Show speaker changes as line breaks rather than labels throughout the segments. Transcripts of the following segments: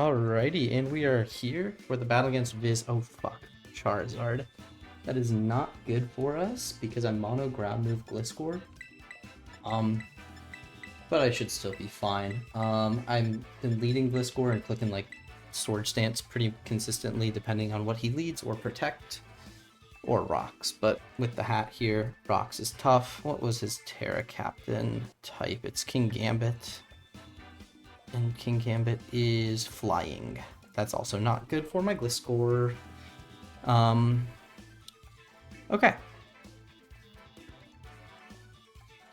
Alrighty, and we are here for the battle against Oh fuck, Charizard. That is not good for us because I'm mono ground move Gliscor. But I should still be fine. I'm been leading Gliscor and clicking like Sword Stance pretty consistently depending on what he leads, or Protect, or Rocks. But with the hat here, Rocks is tough. What was his Terra Captain type? It's King Gambit. And King Gambit is flying. That's also not good for my Gliscor. Okay.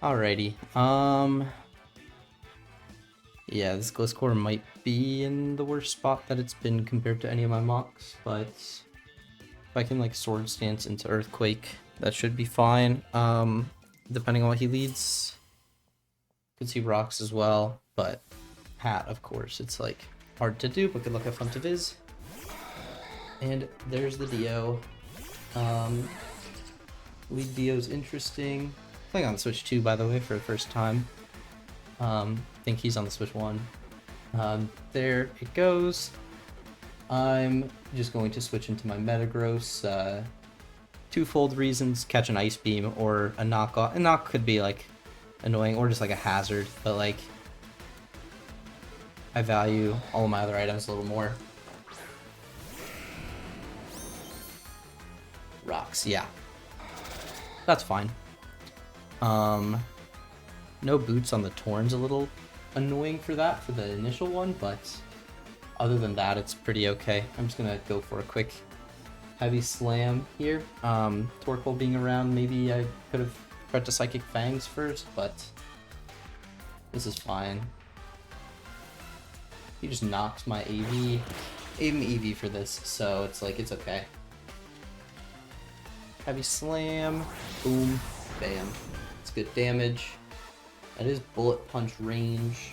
Alrighty. Yeah, this Gliscor might be in the worst spot that it's been compared to any of my mocks, but if I can like Sword Stance into Earthquake, that should be fine. Depending on what he leads. Could see Rocks as well, but hat, of course. It's like hard to do, but good luck, have fun to viz. And there's the Dio. Lead Dio's interesting. Playing on the Switch 2, by the way, for the first time. I think he's on the Switch 1. There it goes. I'm just going to switch into my Metagross. Twofold reasons: catch an Ice Beam or a knock off. A knock could be like annoying, or just like a hazard, but like I value all of my other items a little more. Rocks, yeah. That's fine. No boots on the Torn's a little annoying for that, for the initial one, but other than that, it's pretty okay. I'm just gonna go for a quick heavy slam here. Torkoal being around, maybe I could have tried to Psychic Fangs first, but this is fine. He just knocks my AV. Aim EV for this, so it's like, it's okay. Heavy slam, boom, bam. It's good damage. That is bullet punch range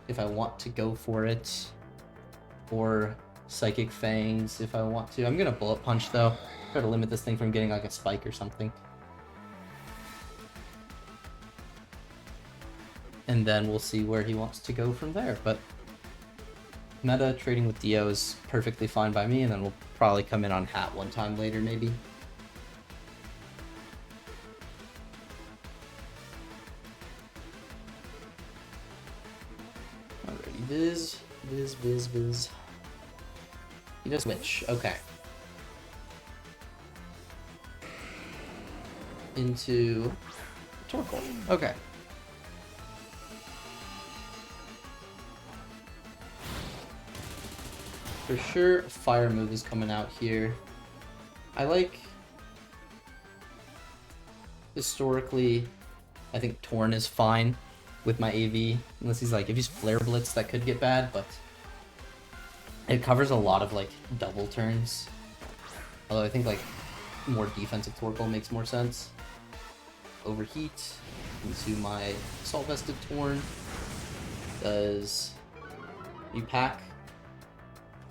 if I want to go for it, or Psychic Fangs if I want to. I'm gonna bullet punch though. Try to limit this thing from getting like a spike or something. And then we'll see where he wants to go from there. But meta trading with Dio is perfectly fine by me, and then we'll probably come in on hat one time later maybe. Alrighty, viz. He does switch, okay. Into Torkoal, okay. For sure, fire move is coming out here. I like... Historically, I think Torn is fine with my AV, unless he's like, if he's Flare Blitz, that could get bad, but it covers a lot of like double turns. Although I think like more defensive Torkoal makes more sense. Overheat into my Assault Vested Torn. Does you pack?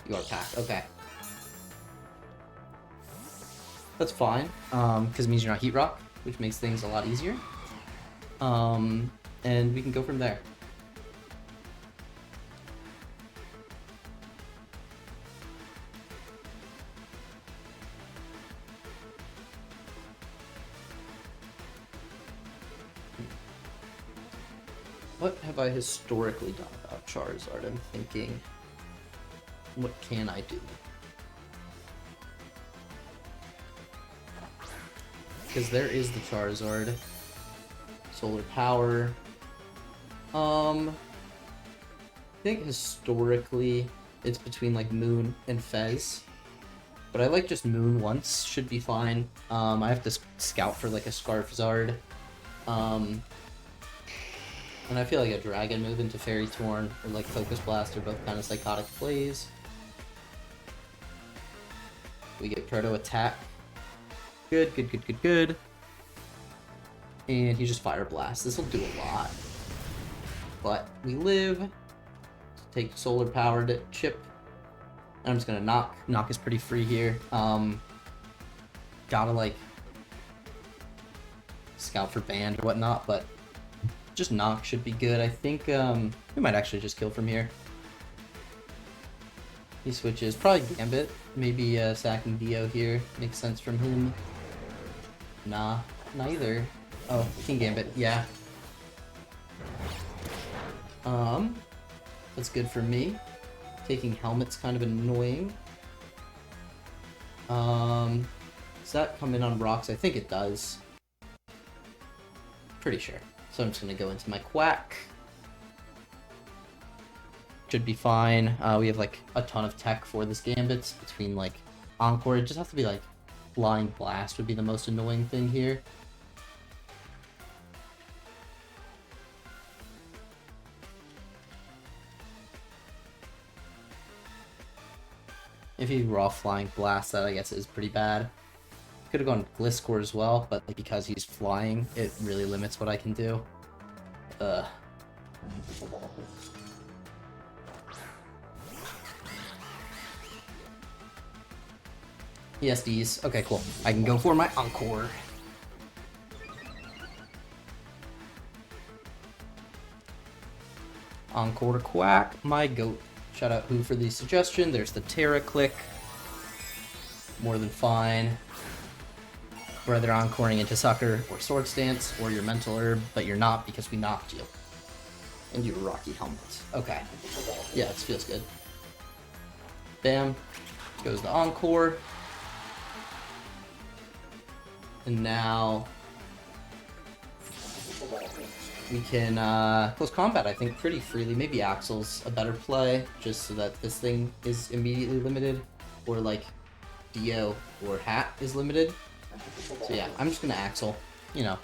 You are packed, okay. That's fine, because it means you're not Heat Rock, which makes things a lot easier. And we can go from there. What have I historically done about Charizard? I'm thinking, what can I do? Because there is the Charizard. Solar Power. I think historically it's between like Moon and Fez, but I like just Moon once, should be fine. I have to scout for like a Scarfzard, and I feel like a Dragon move into Fairy Torn or like Focus Blast are both kind of psychotic plays. We get Proto Attack. Good. And he just Fire Blast. This will do a lot. But we live to take Solar Powered Chip. And I'm just gonna knock. Knock is pretty free here. Gotta like scout for band or whatnot, but just knock should be good. I think we might actually just kill from here. He switches. Probably Gambit. Maybe sacking Dio here. Makes sense from him. Nah, neither. Oh, King Gambit. Yeah. That's good for me. Taking Helmet's kind of annoying. Does that come in on rocks? I think it does. Pretty sure. So I'm just gonna go into my Quack. Should be fine. We have like a ton of tech for this Gambit between like Encore. It just has to be like Flying Blast would be the most annoying thing here. If he raw Flying Blast, that I guess is pretty bad. Could have gone Gliscor as well, but like, because he's flying, it really limits what I can do. ESDs. Okay, cool. I can go for my Encore. Encore Quack, my goat. Shout out Who for the suggestion. There's the Terra Click. More than fine. Whether encoring into Sucker or Sword Stance or your Mental Herb, but you're not because we knocked you. And you Rocky Helmet. Okay. Yeah, this feels good. Bam. Goes the Encore. And now we can close combat, I think, pretty freely. Maybe Axel's a better play, just so that this thing is immediately limited. Or like Dio or Hat is limited. So yeah, I'm just gonna Axel. You know,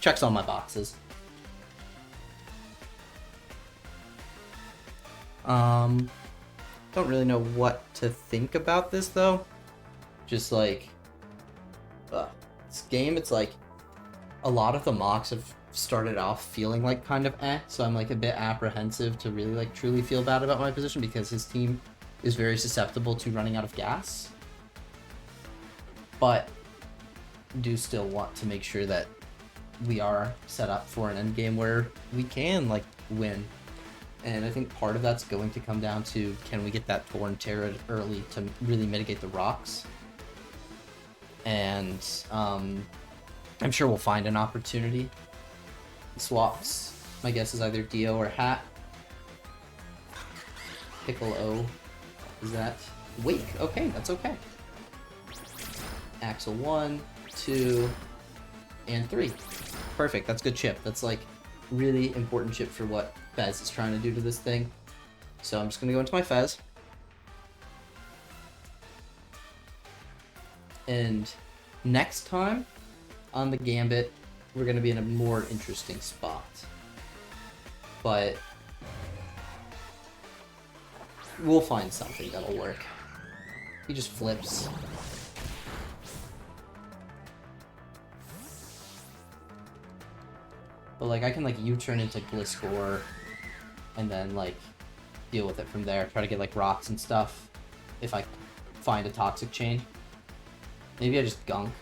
checks all my boxes. Don't really know what to think about this though. Just like, this game, it's like a lot of the mocks have started off feeling like kind of so I'm like a bit apprehensive to really like truly feel bad about my position because his team is very susceptible to running out of gas. But do still want to make sure that we are set up for an end game where we can like win. And I think part of that's going to come down to, can we get that Torn Terra early to really mitigate the rocks? And I'm sure we'll find an opportunity. Swaps, my guess is either Dio or Hat. Piccolo, is that Wake? Okay, that's okay. Axel 1, 2, and 3. Perfect, that's good chip. That's like really important chip for what Fez is trying to do to this thing. So I'm just gonna go into my Fez. And next time on the Gambit, we're gonna be in a more interesting spot. But we'll find something that'll work. He just flips. But like I can like U-turn into Gliscor and then like deal with it from there. Try to get like rocks and stuff if I find a toxic chain. Maybe I just gunk,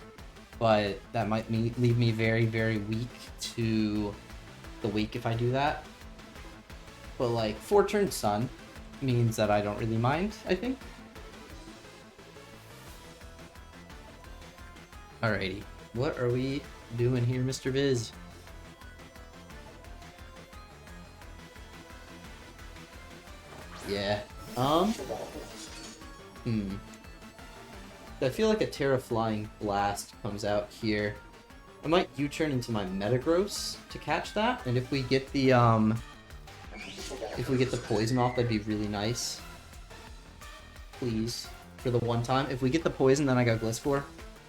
but that might leave me very, very weak to the weak if I do that. But like 4-turn Sun means that I don't really mind, I think. Alrighty, what are we doing here, Mr. Viz? Yeah. I feel like a Terra Flying Blast comes out here. I might U-turn into my Metagross to catch that, and if we get the poison off, that'd be really nice. Please, for the one time. If we get the poison, then I go Gliscor,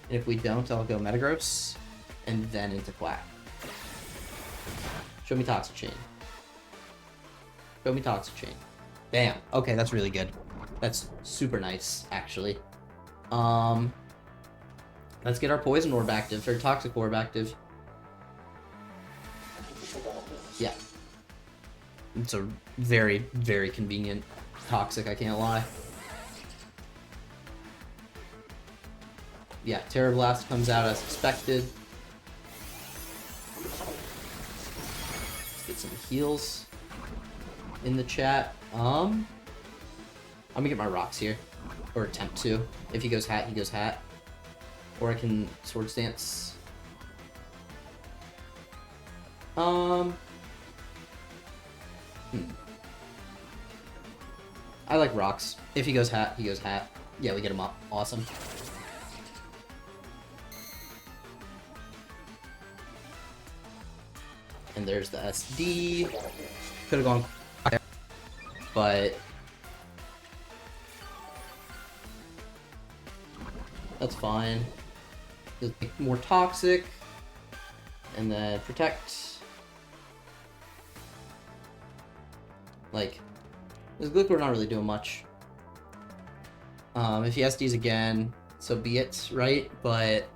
and if we don't, I'll go Metagross, and then into Quack. Show me Toxic Chain. Show me Toxic Chain. Bam. Okay, that's really good. That's super nice, actually. Let's get our Poison Orb active, or Toxic Orb active. Yeah. It's a very, very convenient Toxic, I can't lie. Yeah, Terra Blast comes out as expected. Let's get some heals in the chat. I'm gonna get my rocks here, or attempt to. If he goes hat, he goes hat. Or I can Swords Dance. I like rocks. If he goes hat, he goes hat. Yeah, we get him up. Awesome. And there's the SD. Could have gone higher, but that's fine. Just make more toxic, and then protect. Like, this Glickor not really doing much. If he SDs again, so be it, right? But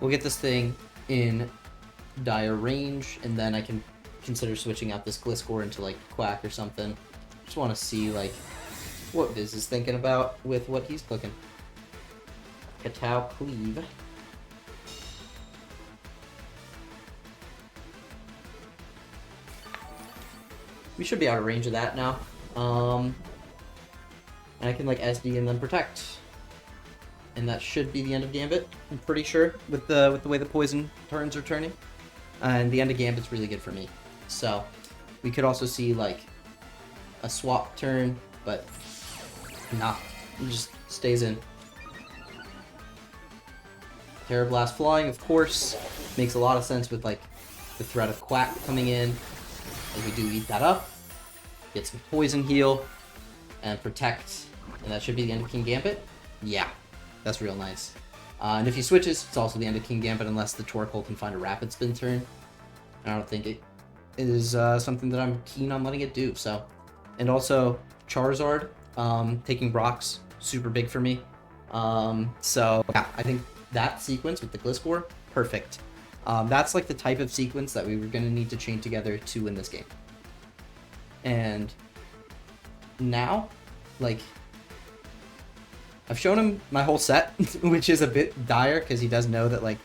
we'll get this thing in dire range, and then I can consider switching out this Gliscor into like Quack or something. Just want to see like what Viz is thinking about with what he's cooking. Katao Cleave. We should be out of range of that now. And I can like SD and then protect. And that should be the end of Gambit, I'm pretty sure, with the way the poison turns are turning. And the end of Gambit's really good for me. So we could also see like a swap turn, but nah, it just stays in. Terra Blast flying, of course, makes a lot of sense with like the threat of Quack coming in. And we do eat that up, get some poison heal, and protect, and that should be the end of King Gambit. Yeah, that's real nice. And if he switches, it's also the end of King Gambit unless the Torkoal can find a Rapid Spin turn. I don't think it is something that I'm keen on letting it do. So, and also Charizard taking rocks, super big for me. So yeah, I think that sequence with the Gliscor, perfect. That's like the type of sequence that we were going to need to chain together to win this game. And now, like, I've shown him my whole set, which is a bit dire because he does know that like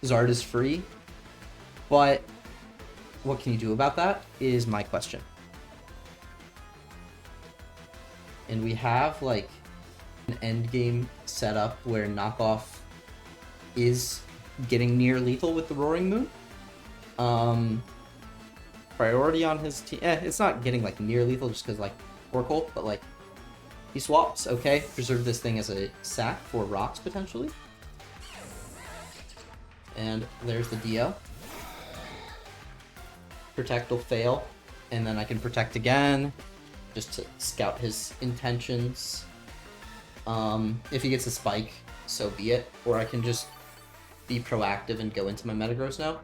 Zard is free. But what can you do about that is my question. And we have like an end game setup where knockoff is getting near lethal with the Roaring Moon. Priority on his team. It's not getting like near lethal just because like Torkoal, but like he swaps. Okay, preserve this thing as a sack for rocks potentially. And there's the Dio. Protect will fail, and then I can protect again just to scout his intentions. If he gets a spike, so be it. Or I can just be proactive and go into my Metagross now.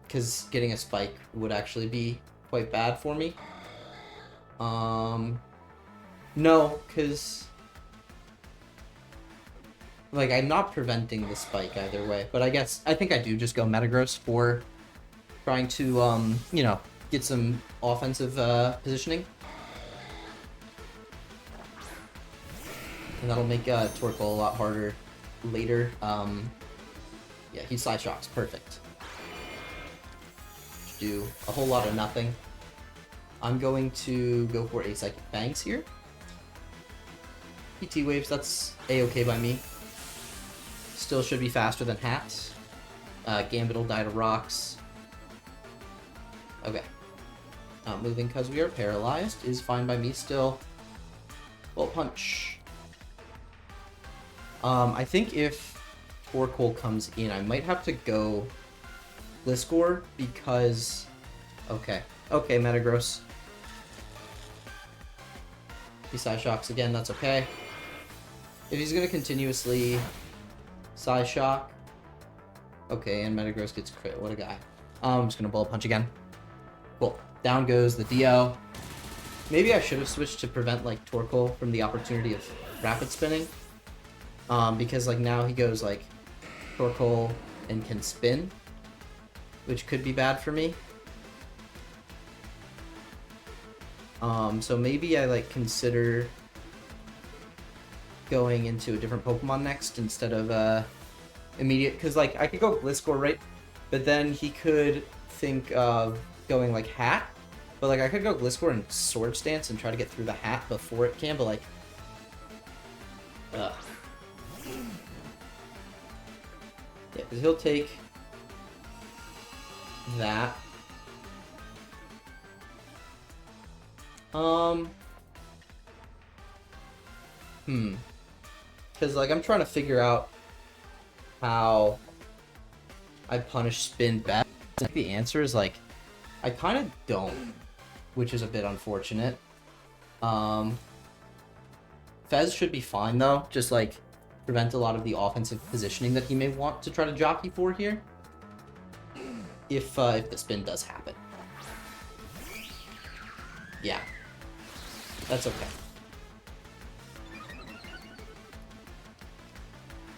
Because getting a spike would actually be quite bad for me. No, because like I'm not preventing the spike either way, but I think I do just go Metagross for trying to you know, get some offensive positioning. And that'll make Torkoal a lot harder later. Yeah, he Side Shocks, perfect. Do a whole lot of nothing. I'm going to go for a Psychic Fangs here. PT Waves, that's a-okay by me. Still should be faster than Hats. Gambit will die to rocks. Okay. Not moving because we are paralyzed is fine by me still. Bullet Punch. I think if Torkoal comes in, I might have to go Gliscor because... Okay, Metagross. He Side Shocks again, that's okay. If he's going to continuously Side Shock... Okay, and Metagross gets crit, what a guy. I'm just going to Bullet Punch again. Cool. Down goes the Dio. Maybe I should have switched to prevent like Torkoal from the opportunity of Rapid Spinning. Because like now he goes like Torkoal and can spin, which could be bad for me. So maybe I like consider going into a different Pokemon next instead of immediate, because like I could go Gliscor, right? But then he could think of going like Hat, But like I could go Gliscor and Sword Stance and try to get through the hat before it can, but like ugh. Yeah, because he'll take that. Because like I'm trying to figure out how I punish spin best. I think the answer is like I kind of don't, which is a bit unfortunate. Fez should be fine though, just like prevent a lot of the offensive positioning that he may want to try to jockey for here. If the spin does happen. Yeah. That's okay.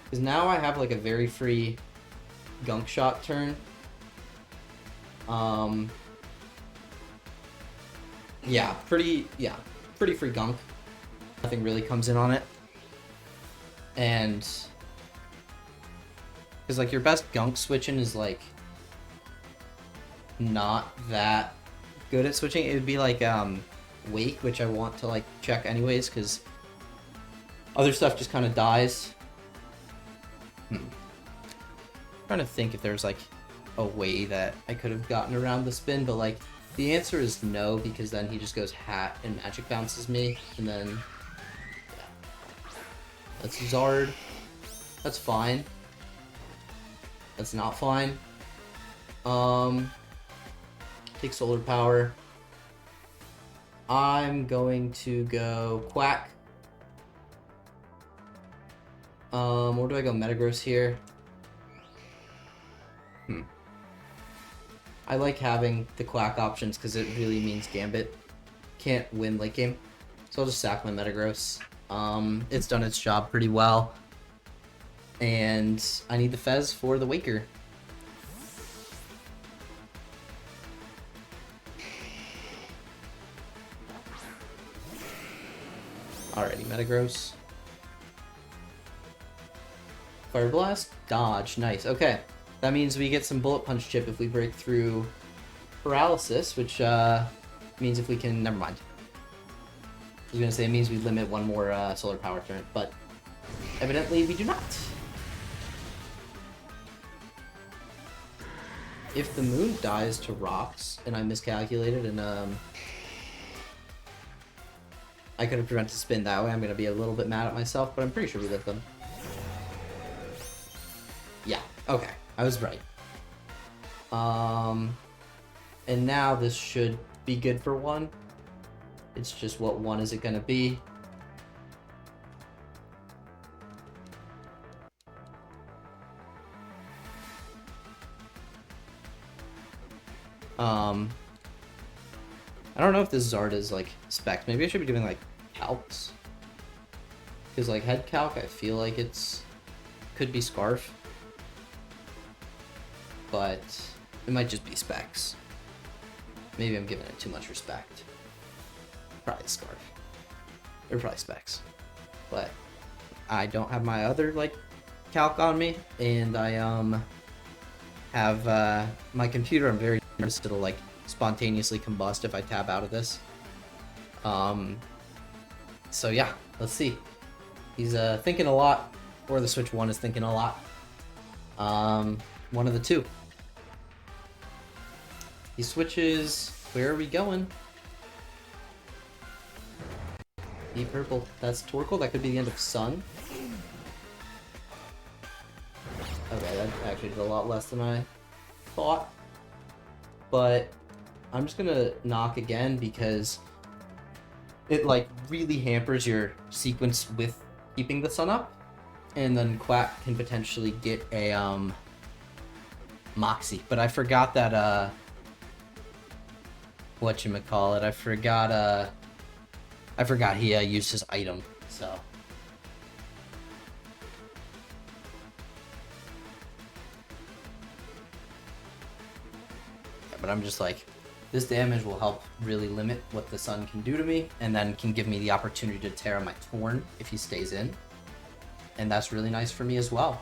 Because now I have like a very free gunk shot turn. Yeah, pretty free gunk. Nothing really comes in on it. And because like your best gunk switching is like not that good at switching. It would be like Wake, which I want to like check anyways, because other stuff just kind of dies. Trying to think if there's like a way that I could have gotten around the spin, but like the answer is no, because then he just goes hat and magic bounces me, and then yeah. That's Zard. That's fine. That's not fine. Take solar power. I'm going to go Quack. Where do I go? Metagross here. I like having the Quack options because it really means Gambit can't win late game. So I'll just sack my Metagross. It's done its job pretty well. And I need the Fez for the Waker. Alrighty, Metagross. Fire Blast, dodge, nice. Okay, that means we get some Bullet Punch chip if we break through Paralysis, which means if we can, never mind. I was gonna say it means we limit one more solar power turn, but evidently we do not. If the moon dies to rocks and I miscalculated and I could have prevented spin that way, I'm gonna be a little bit mad at myself, but I'm pretty sure we lived them. Yeah, okay, I was right. And now this should be good for one. It's just what one is it gonna be? I don't know if this Zard is like specs. Maybe I should be doing like calcs. Because like head calc, I feel like it's could be Scarf. But it might just be specs. Maybe I'm giving it too much respect. Probably Scarf. Or probably specs. But I don't have my other like calc on me, and I have my computer. I'm very nervous it'll like spontaneously combust if I tab out of this. So yeah, let's see. He's thinking a lot, or the Switch 1 is thinking a lot. One of the two. He switches. Where are we going? Deep purple. That's Torkoal. That could be the end of Sun. Okay, that actually did a lot less than I thought. But I'm just gonna knock again because it like really hampers your sequence with keeping the Sun up. And then Quack can potentially get a Moxie. But I forgot that whatchamacallit, I forgot he used his item, so. Yeah, but I'm just like, this damage will help really limit what the Sun can do to me, and then can give me the opportunity to tear on my Torn if he stays in. And that's really nice for me as well.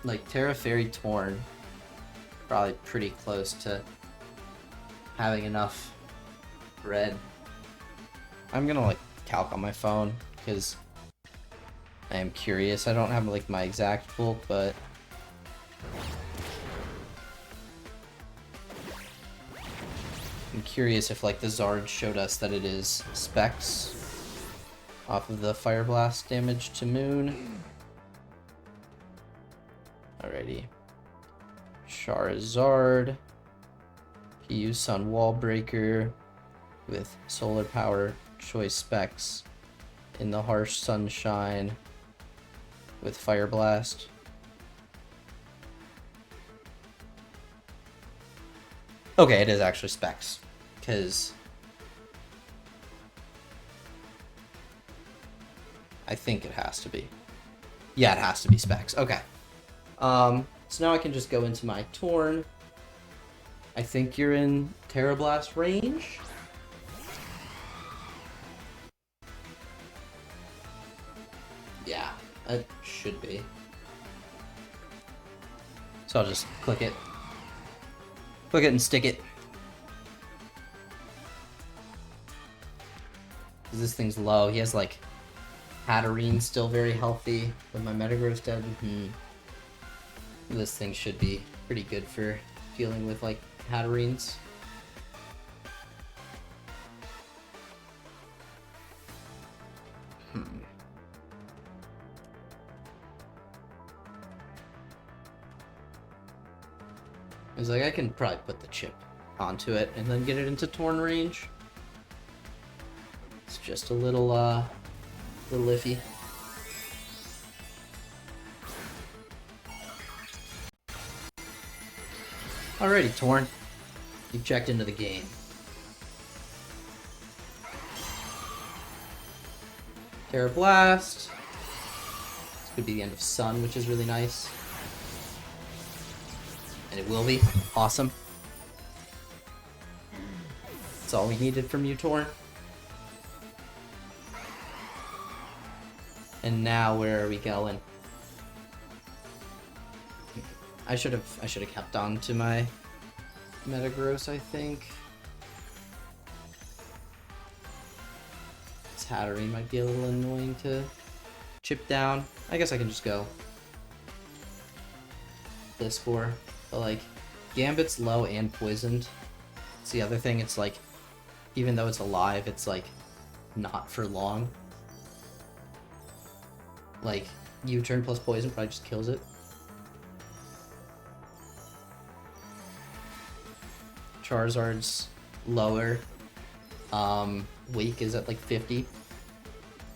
Like, Terra Fairy Torn Probably pretty close to having enough red. I'm gonna like calc on my phone because I am curious. I don't have like my exact bulk, but I'm curious if like the Zard showed us that it is specs off of the Fire Blast damage to Moon. Alrighty. Charizard. PU Sun Wall Breaker with solar power choice specs in the Harsh Sunshine with Fire Blast. Okay, it is actually specs, because I think it has to be. Yeah, it has to be specs. Okay. So now I can just go into my Torn. I think you're in Terra Blast range. Yeah, it should be. So I'll just click it. Click it and stick it. This thing's low. He has like Hatterene still very healthy with my Metagross dead. This thing should be pretty good for dealing with like Hatterenes. It's like I can probably put the chip onto it and then get it into Torn range. It's just a little iffy. Alrighty, Torn. You've checked into the game. Terra Blast. This could be the end of Sun, which is really nice. And it will be. Awesome. That's all we needed from you, Torn. And now where are we going? I should have kept on to my Metagross, I think. This Hatterene might be a little annoying to chip down. I guess I can just go this for. But like, Gambit's low and poisoned. It's the other thing, it's like, even though it's alive, it's like, not for long. Like, U-turn plus poison probably just kills it. Charizard's lower. Wake is at like 50.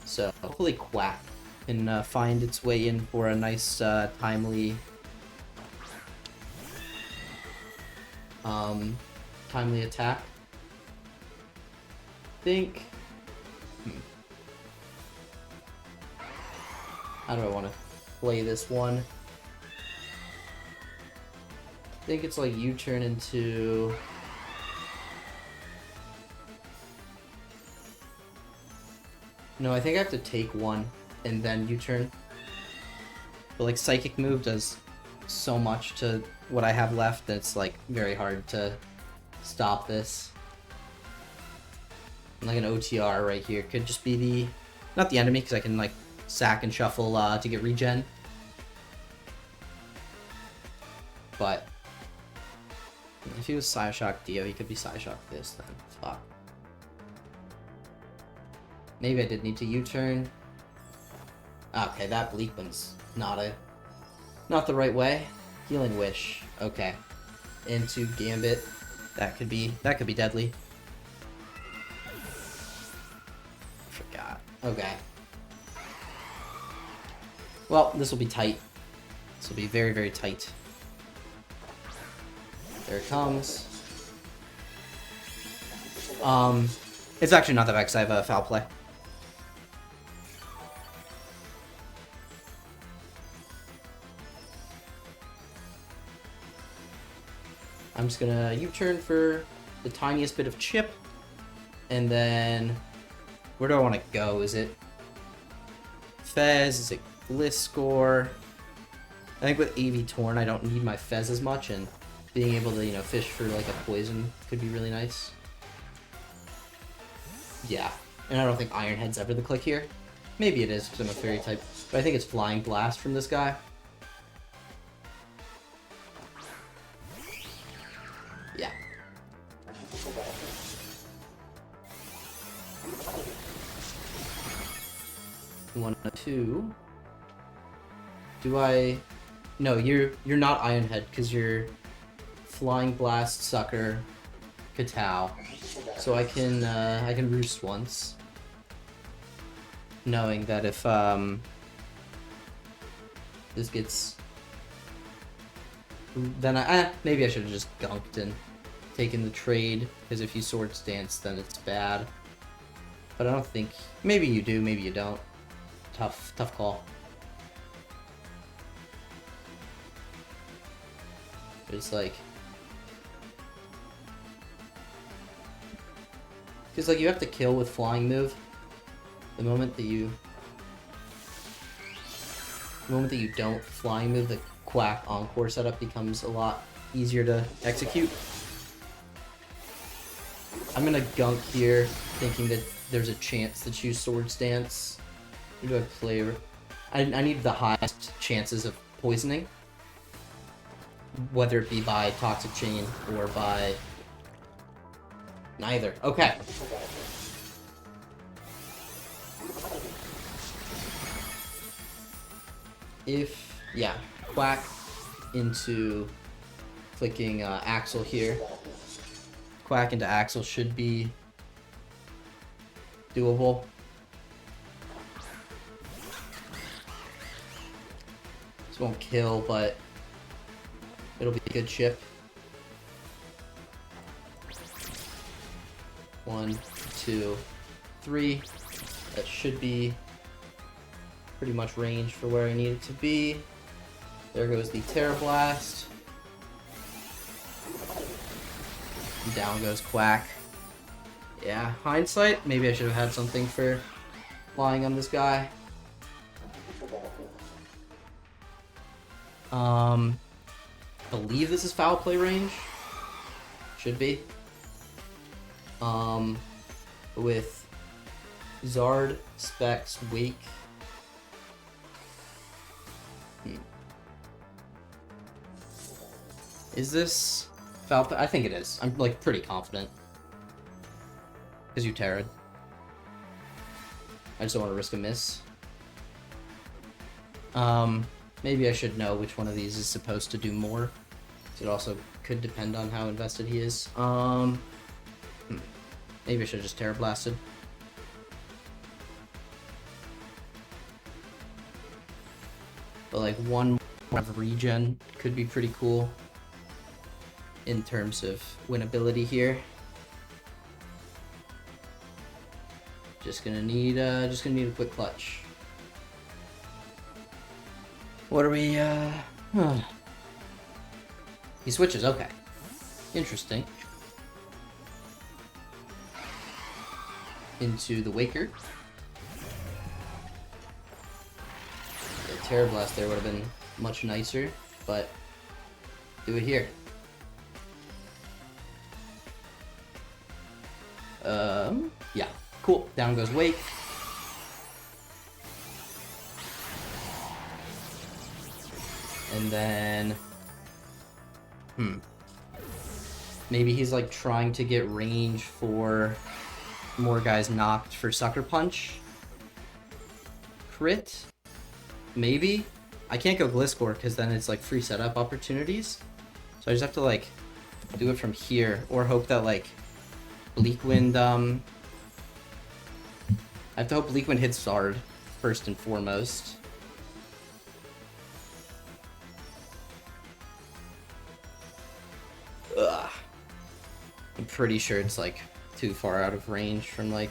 So hopefully Quack can find its way in for a nice timely attack. I think. How do I want to play this one? I think it's like you turn into. No, I think I have to take one and then U-turn. But like Psychic move does so much to what I have left that it's like very hard to stop this. And, like an OTR right here could just be the, not the enemy, because I can like sack and shuffle to get regen. But if he was Psyshock Dio, he could be Psyshock this then. Fuck. Maybe I did need to U-turn. Okay, that bleak one's not the right way. Healing Wish. Okay. Into Gambit. That could be deadly. Forgot. Okay. Well, this will be tight. This will be very, very tight. There it comes. It's actually not that bad because I have a foul play. I'm just gonna U-turn for the tiniest bit of chip, and then where do I want to go? Is it Fez? Is it Gliscor? I think with AV Torn, I don't need my Fez as much, and being able to, you know, fish for like a poison could be really nice. Yeah, and I don't think Iron Head's ever the click here. Maybe it is because I'm a fairy type, but I think it's Flying Blast from this guy. Yeah. One, two. Do I? No, you're not Iron Head because you're Flying Blast, Sucker, Katao. So I can roost once, knowing that if this gets, then maybe I should have just gunked and taken the trade, because if you Swords Dance, then it's bad. But I don't think, maybe you do, maybe you don't. Tough call. It's like, because like you have to kill with flying move. The moment that you don't flying move, the Quack Encore setup becomes a lot easier to execute. I'm gonna gunk here, thinking that there's a chance to choose Swords Dance. Who do I play? I need the highest chances of poisoning, whether it be by Toxic Chain or by neither. Okay. If, yeah, Quack into clicking Axel here. Quack into Axel should be doable. This won't kill, but it'll be a good chip. 1, 2, 3. That should be pretty much range for where I need it to be. There goes the Terra Blast. And down goes Quack. Yeah, hindsight, maybe I should have had something for flying on this guy. Believe this is foul play range. Should be. With Zard, Specs, Wake. Is this foul play? I think it is. I'm like pretty confident. Because you Terra'd. I just don't want to risk a miss. Maybe I should know which one of these is supposed to do more. It also could depend on how invested he is. Maybe I should have just Terra Blasted. But like one more of regen could be pretty cool in terms of winnability here. Just gonna need a quick clutch. What are we, He switches, okay. Interesting. Into the Waker. The Terra Blast there would have been much nicer, but do it here. Yeah, cool. Down goes Wake. And then, maybe he's like trying to get range for more guys knocked for Sucker Punch. Crit? Maybe? I can't go Gliscor because then it's like free setup opportunities. So I just have to like do it from here or hope that like Bleak Wind, I have to hope Bleak Wind hits Zard first and foremost. Ugh. I'm pretty sure it's like too far out of range from like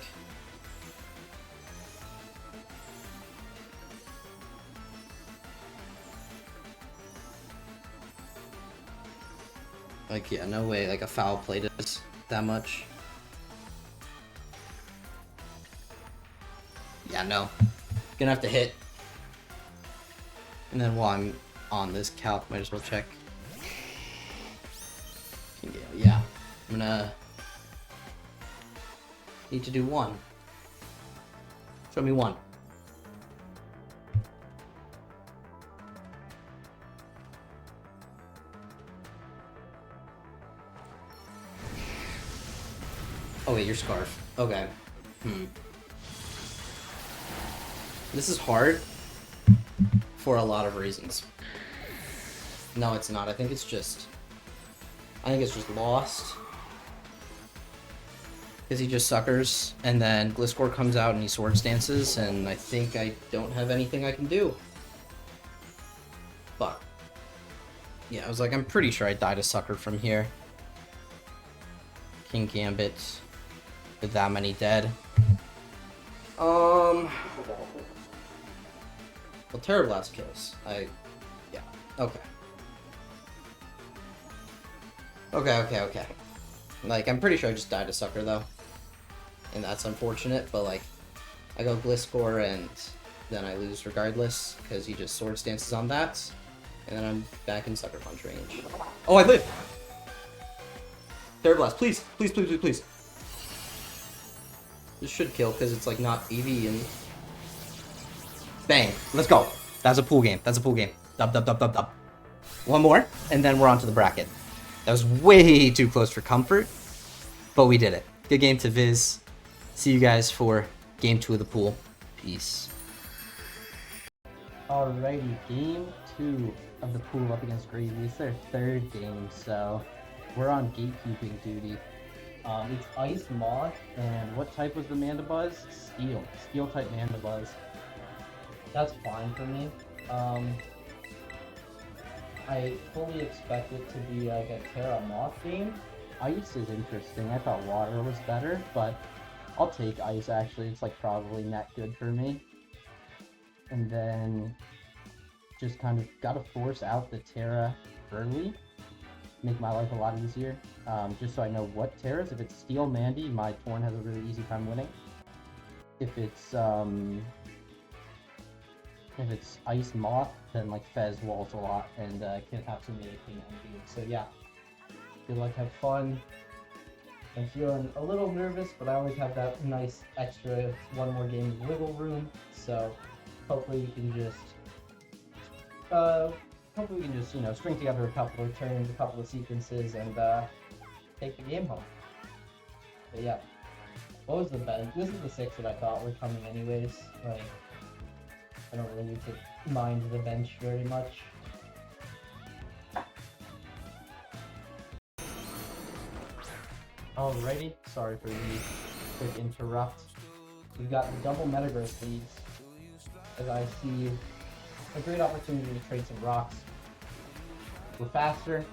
yeah, no way like a foul play does that much. Yeah, no. Gonna have to hit. And then while I'm on this calc, might as well check. gonna need to do one. Show me one. Oh wait, your scarf. Okay. This is hard for a lot of reasons. No, it's not. I think it's just lost. Because he just suckers, and then Gliscor comes out and he swords dances, and I think I don't have anything I can do. Fuck. Yeah, I was like, I'm pretty sure I died a sucker from here. King Gambit with that many dead. Well, Terror Blast kills. Yeah, okay. Okay. Like, I'm pretty sure I just died a sucker, though. And that's unfortunate, but, like, I go Gliscor and then I lose regardless, because he just sword stances on that. And then I'm back in Sucker Punch range. Oh, I live! Terror Blast, please! Please. This should kill, because it's, like, not EV and... Bang! Let's go! That's a pool game. Dub. One more, and then we're on to the bracket. That was way too close for comfort, but we did it. Good game to Viz. See you guys for game 2 of the pool. Peace. Alrighty, game 2 of the pool up against Gravy. It's their third game, so we're on gatekeeping duty. It's Ice Moth, and what type was the Mandibuzz? Steel. Steel type Mandibuzz. That's fine for me. I fully expect it to be like a Terra Moth game. Ice is interesting. I thought water was better, but I'll take ice actually. It's like probably not good for me. And then just kind of gotta force out the Terra early. Make my life a lot easier. Just so I know what Terras. If it's Steel Mandy, my Torn has a really easy time winning. If it's Ice Moth, then like Fez walls a lot and can have some King Envy. So yeah, good luck, have fun. I'm feeling a little nervous, but I always have that nice extra one more game of wiggle room. So hopefully we can just string together a couple of turns, a couple of sequences, and take the game home. But yeah, what was the best? This is the 6 that I thought were coming anyways. Like, I don't really need to mind the bench very much. Alrighty, sorry for the quick interrupt. We've got the double Metagross leads, as I see a great opportunity to trade some rocks. We're faster,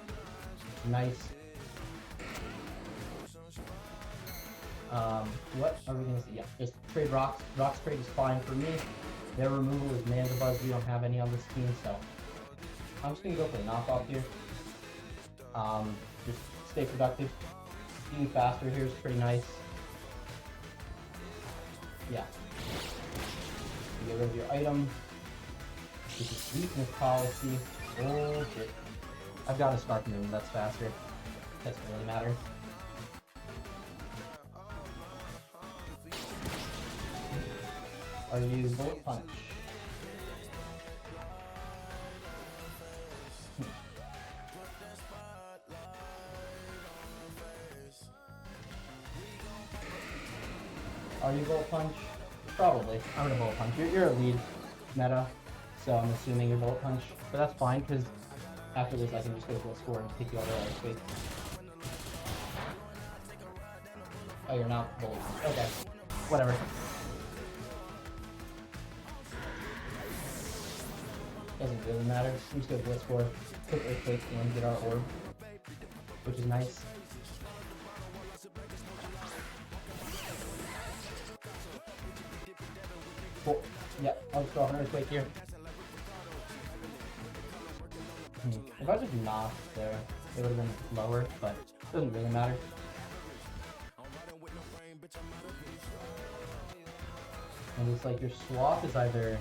nice. What are we gonna see? Yeah, just trade rocks. Rocks trade is fine for me. Their removal is Mandibuzz. We don't have any on this team, so I'm just gonna go for the knockoff here. Just stay productive. Being faster here is pretty nice. Yeah. You get rid of your item. This is weakness policy. Oh shit. I've got a Spark Moon, that's faster. Doesn't really matter. Are you Bullet Punch? Are you Bullet Punch? Probably. I'm gonna Bullet Punch. You're a lead meta, so I'm assuming you're Bullet Punch. But that's fine, because after this I can just go for a score and pick you out of the space. Oh, you're not Bullet Punch. Okay. Whatever. Doesn't really matter. We just go Blitz for quick Earthquake and get our orb, which is nice. Cool. Yeah, I'll just throw an Earthquake here. If I just knocked there, it would have been lower, but it doesn't really matter. And it's like your swap is either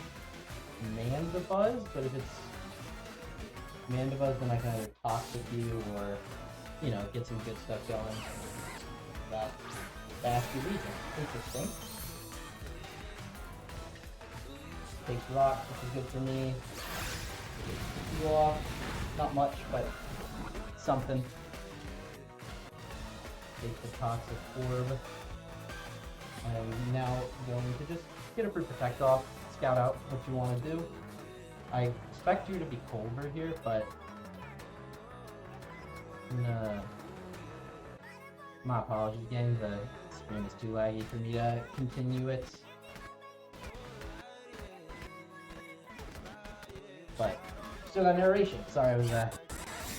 Mandibuzz, but if it's Mandibuzz, then I can either Toxic you or, you know, get some good stuff going. Basket Legion. Interesting. Takes rock, which is good for me. Heal off. Not much, but something. Take the Toxic Orb. I'm now going to just get a Fruit Protect off, scout out what you want to do. I expect you to be colder here, but my apologies again, the screen is too laggy for me to continue it. But still got narration. Sorry, I was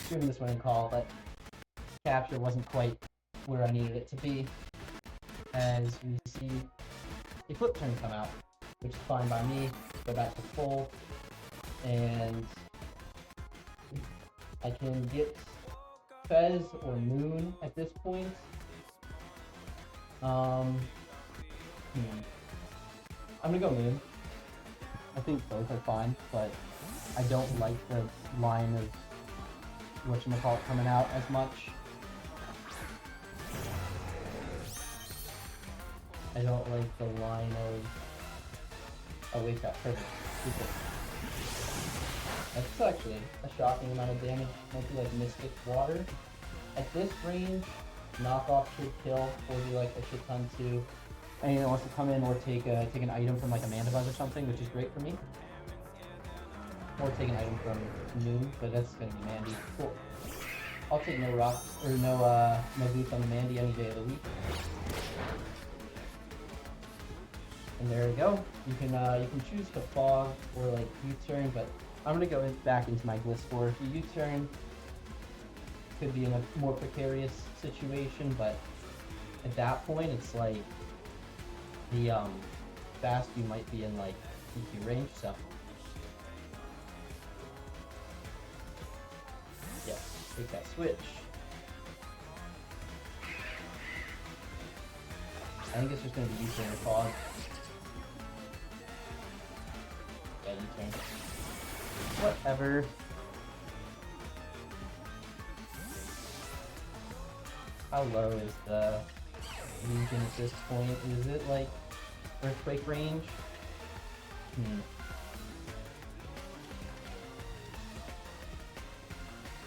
streaming this one in call, but capture wasn't quite where I needed it to be. As we see a flip turn come out, which is fine by me. Go back to full, and I can get Fez or Moon at this point. I'm gonna go Moon. I think both are fine, but I don't like the line of whatchamacallit coming out as much. I don't like the line of... Oh wait, that perfect. That's actually a shocking amount of damage. Might be like Mystic Water. At this range, knockoff should kill, or be like a shit ton too. Anyone that wants to come in or take an item from like a Mandibuzz or something, which is great for me. Or take an item from Moon, but that's gonna be Mandy. Cool. I'll take no rocks or no boots on the Mandy any day of the week. And there we go. You can choose to fog or like U-turn, but I'm gonna go back into my Gliscor. If you U-turn, could be in a more precarious situation, but at that point, it's like the fast you might be in like EQ range. So yeah, take that switch. I think it's just gonna be U-turn or fog. Yeah, U-turn. Whatever. How low is the Legion at this point? Is it like Earthquake range?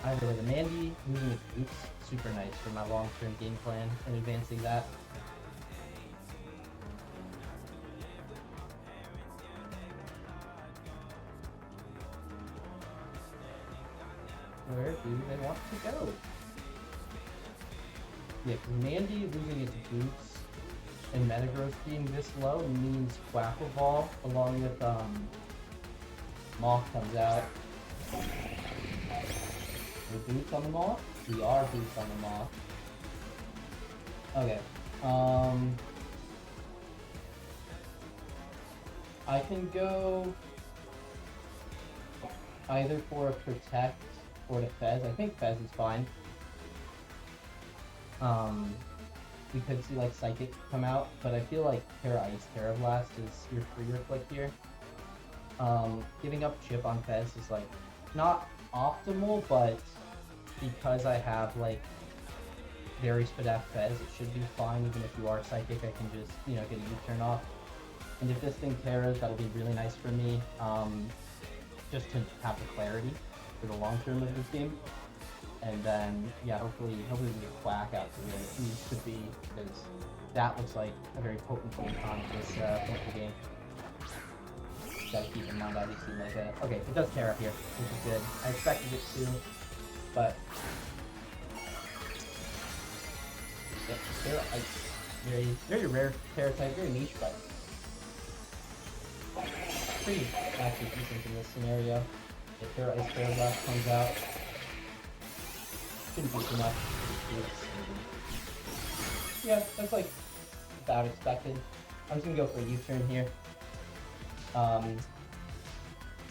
Either way, the Mandy moving its boots, super nice for my long-term game plan and advancing that. Where do they want to go? Yeah, Mandy losing its boots and Metagross being this low means Quackle Ball along with Moth comes out. We're boots on the Moth? We are boots on the Moth. Okay. I can go either for a Protect or to Fez. I think Fez is fine. We could see like Psychic come out, but I feel like Terra Ice, Terra Blast is your freer click here. Giving up chip on Fez is like not optimal, but because I have like very Spadaf Fez, it should be fine. Even if you are Psychic, I can just, you know, get a U-turn off. And if this thing Terras, that'll be really nice for me, just to have the clarity for the long term of this game. And then, yeah, hopefully we get Quack out to where it needs to be, because that looks like a very potent game on this point of the game. Gotta keep in mind, obviously, like okay, it does Terra here, which is good. I expected it to, but yeah, Terra Ice, very rare Terra type, very niche, but pretty actually decent in this scenario. If Terra Ice Terra Blast comes out, shouldn't be too much. Yeah, that's like about expected. I'm just gonna go for a U-turn here.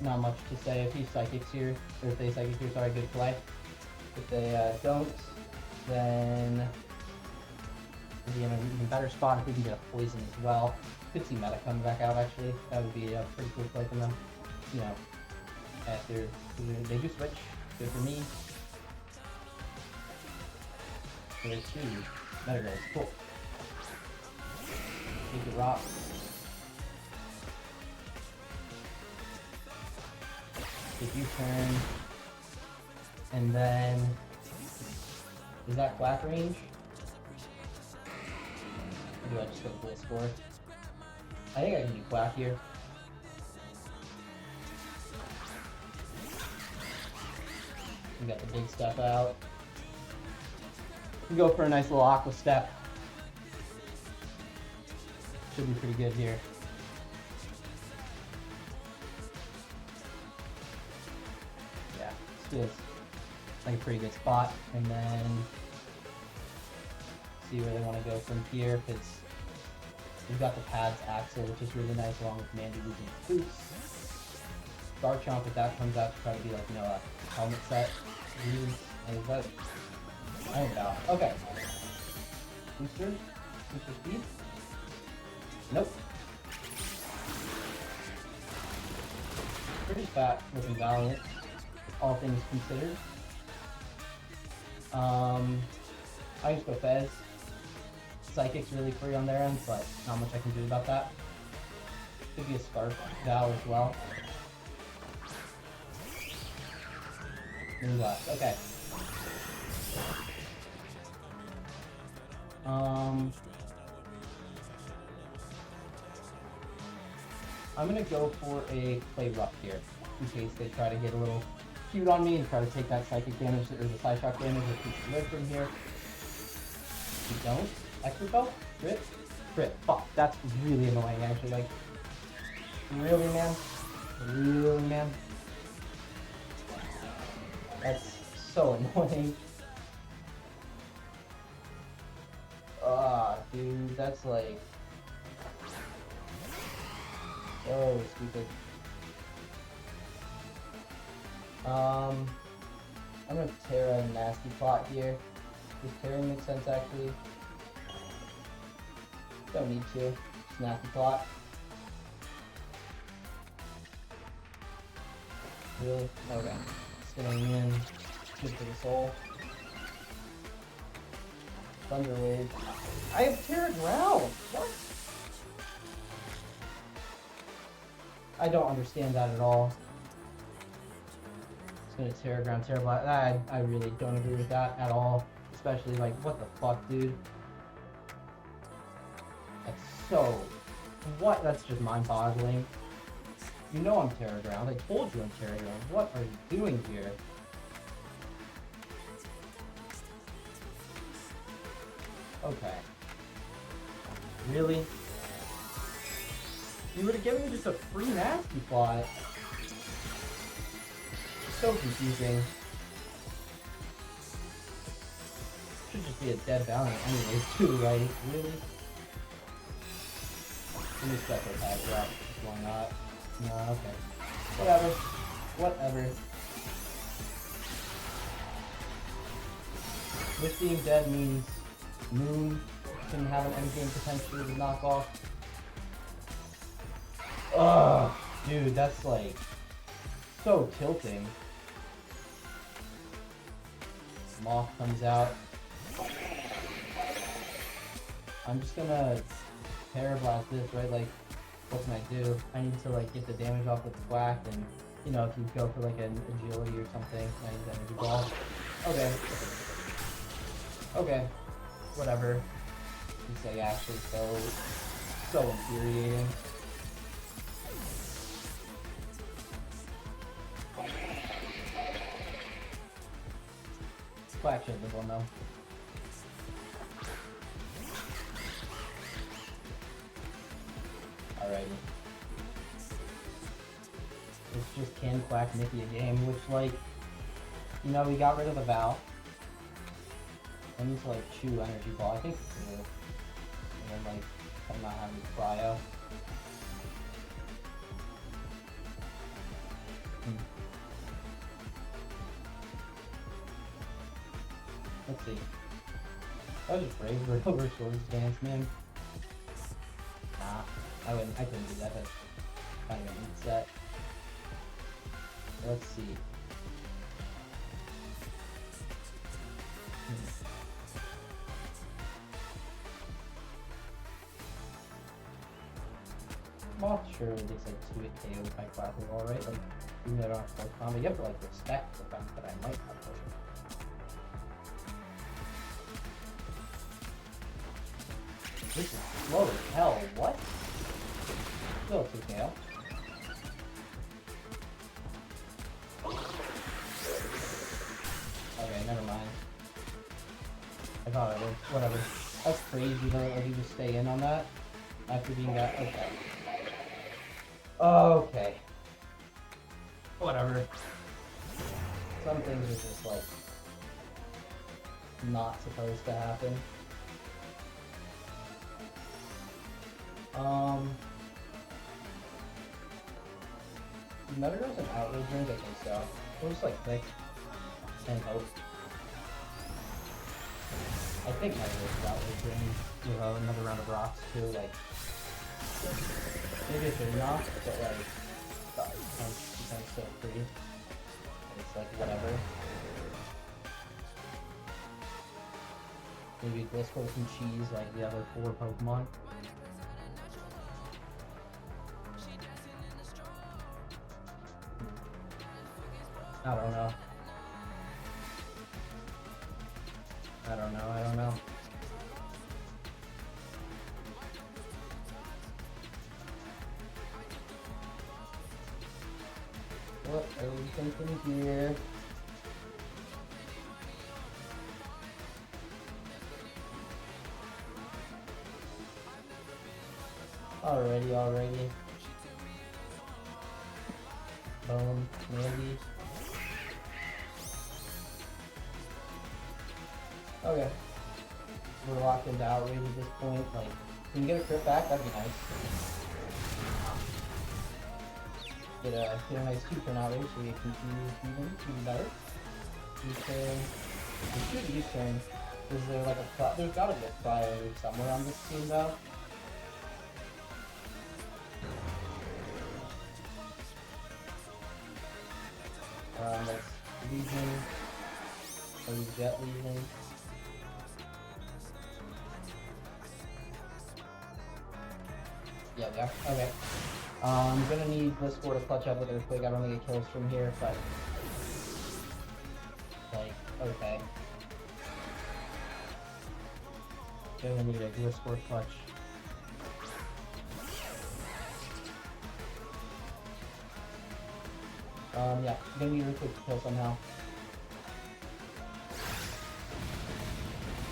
Not much to say. If he Psychics here, or if they Psychic here, sorry, good play. If they don't, then we'll be in an even better spot if we can get a Poison as well. Could see Meta coming back out actually. That would be a pretty cool play from them. You know, after they do switch, good for me. There's two Metagross, cool. rocks. Take your turn. And then... Is that quack range? Or do I just go full score? I think I can do quack here. We got the big step out. We go for a nice little aqua step. Should be pretty good here. Yeah, this feels like a pretty good spot. And then see where they want to go from here, because we've got the pads axle, which is really nice, along with Mandy losing boots. Garchomp, if that comes out, to try to be like, you know, a helmet set. Is that? I don't know. Okay. Booster? Booster speed? Nope. Pretty fat looking Valiant, all things considered. I just go Fez. Psychic's really free on their end, but not much I can do about that. Could be a Scarf Val as well. Moonglass, okay. I'm gonna go for a play rough here, in case they try to get a little cute on me and try to take that psychic damage or the side shock damage that keeps live from here. If you don't, extra belt, crit, crit. Fuck, that's really annoying actually. Like, really, man? Really, man? That's so annoying. Ah, dude, that's like so stupid. I'm gonna Terra a nasty plot here. Does Terra make sense actually? Don't need to. Just nasty plot. Really? Okay. Staying in. Good for the soul. Thunder Wave. I have Terra Ground! What? I don't understand that at all. It's gonna Terra Ground, Terra Blast. I really don't agree with that at all. Especially, like, what the fuck, dude? That's so... What? That's just mind-boggling. You know I'm Terra Ground. I told you I'm Terra Ground. What are you doing here? Okay. Really? You would have given me just a free nasty plot. So confusing. Should just be a dead Valiant anyways, too, right? Really? Let me special attack drop. Why not? No, okay. Whatever. Whatever. This being dead means Moon can have an endgame potential to knock off. Ugh, dude, that's like so tilting. Moth comes out. I'm just gonna Terra Blast this, right? Like, what can I do? I need to like get the damage off with the Quack, and you know, if you go for like an agility or something, I need energy ball. Okay. Okay. Whatever. It's like actually so infuriating. Quack should live one though. Alrighty. It's just can Quack Mickey a game, which like, you know, we got rid of the Val. I need to like chew energy ball, I think it's good. And then like, I'm not having cryo. Let's see. I was just brave for over Swords Dance, man. Nah, I couldn't do that. That's kind of a neat set. Let's see. Moth surely gets like 2 hit KO with my classic wall, right? Like, even though I don't have full combo, you have to like respect the fact that I might have full. This is slow as hell, what? Still 2 KO. Okay, never mind. I thought it was. Whatever. That's crazy though, like you just stay in on that after being got. Okay. Okay. Whatever. Some things are just like not supposed to happen. Metagross and outrage range, I think so. We'll just like click and hope. I think Metagross is outrage range. You know, another round of rocks too, like maybe it's enough, but like it's still free. It's like whatever. Maybe Gliscor some cheese like the other 4 Pokemon. I don't know. I don't know. What are we thinking here? Alrighty. Bone, Mandy. Okay. We're locked into outrage at this point. Like, can you get a crit back? That'd be nice. Get a nice 2-turn outrage so we can even better. U-turn. We should U-turn. Is there like a there's gotta be a fire somewhere on this team though. That's Legion. Or Jet Legion. Yeah, we are. Okay. I'm gonna need Gliscor to clutch up with Earthquake. I don't think it kills from here, but like, okay. Gonna need a Gliscor clutch. Yeah, gonna need Earthquake to kill somehow.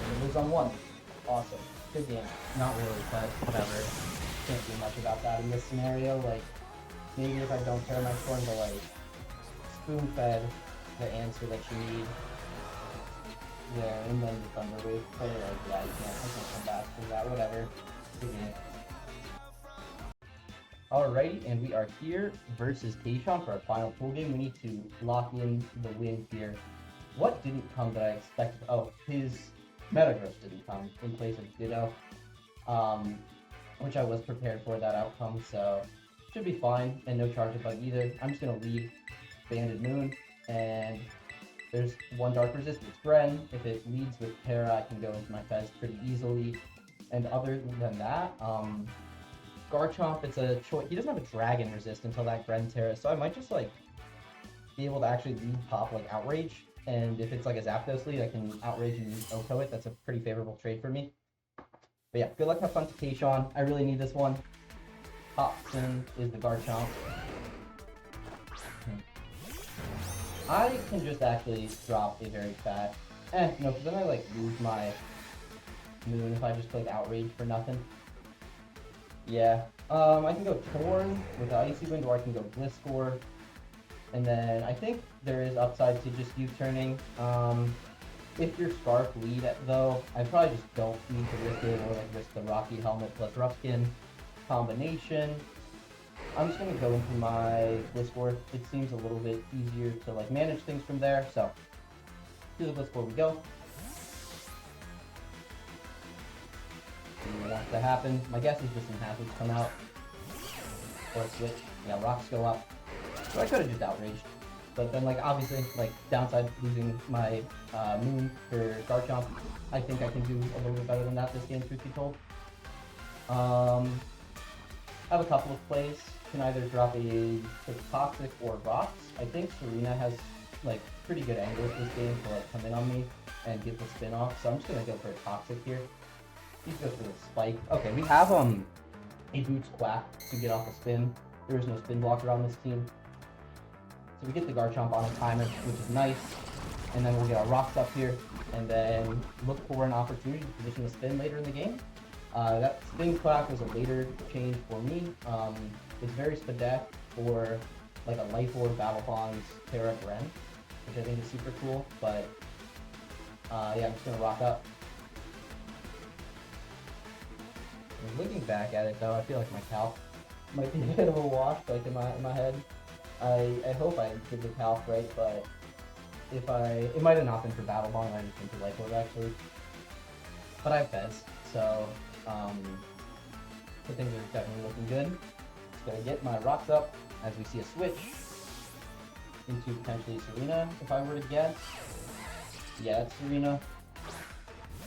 It was on 1. Awesome. Good game. Not really, but whatever. Can't do much about that in this scenario. Like, maybe if I don't tear my form to like spoon-fed the answer that you need there, and then the Thunder Wave. But like, yeah, I can't come back from that. Whatever. Good game. Alrighty, and we are here versus Tayshawn for our final pool game. We need to lock in the win here. What didn't come that I expected? Oh, his Metagross didn't come in place of Ditto. Which I was prepared for that outcome, so should be fine, and no charge bug either. I'm just gonna lead Banded Moon, and there's 1 Dark Resistance Gren. If it leads with Terra, I can go into my Fez pretty easily. And other than that, Garchomp, it's a choice. He doesn't have a Dragon Resist until that Gren Terra, so I might just like be able to actually lead pop like Outrage, and if it's like a Zapdos lead, I can Outrage and Oko it. That's a pretty favorable trade for me. But yeah, good luck, have fun to Tayshawn. I really need this one. Hopson is the Garchomp. I can just actually drop a very fat. No, because then I like lose my Moon if I just click Outrage for nothing. Yeah, I can go Torn with Icy Wind, or I can go Gliscor. And then I think there is upside to just U-turning. If your Scarf lead though, I probably just don't need to risk it, or like risk the Rocky Helmet plus Rough Skin combination. I'm just gonna go into my Gliscor. It seems a little bit easier to like manage things from there. So to the Gliscor we go. See what's to happen. My guess is just some hazards come out. Or switch. Yeah, rocks go up. So I could have just outraged. But then, like, obviously, like, downside losing my Moon for Garchomp, I think I can do a little bit better than that this game, truth be told. I I have a couple of plays. Can either drop a Toxic or Rocks. I think Serena has like pretty good angles this game to like come in on me and get the spin off. So I'm just gonna go for a Toxic here. He's go for the spike. Okay, we have a Boots Quack to get off the spin. There is no spin blocker on this team. So we get the Garchomp on a timer, which is nice. And then we'll get our Rocks up here and then look for an opportunity to position the spin later in the game. That Spin Quack was a later change for me. It's very Spadef for like a Life Orb, Battle Bonds, Terra Bren, which I think is super cool. But yeah, I'm just gonna rock up. And looking back at it though, I feel like my calc might be a bit of a wash, like in my head. I hope I did the calc right, but if it might have not been for Battle Bond, I just been for Life Orb actually. But I have Fez, so things are definitely looking good. Just gotta get my Rocks up as we see a switch into potentially Serena, if I were to guess. Yeah, it's Serena.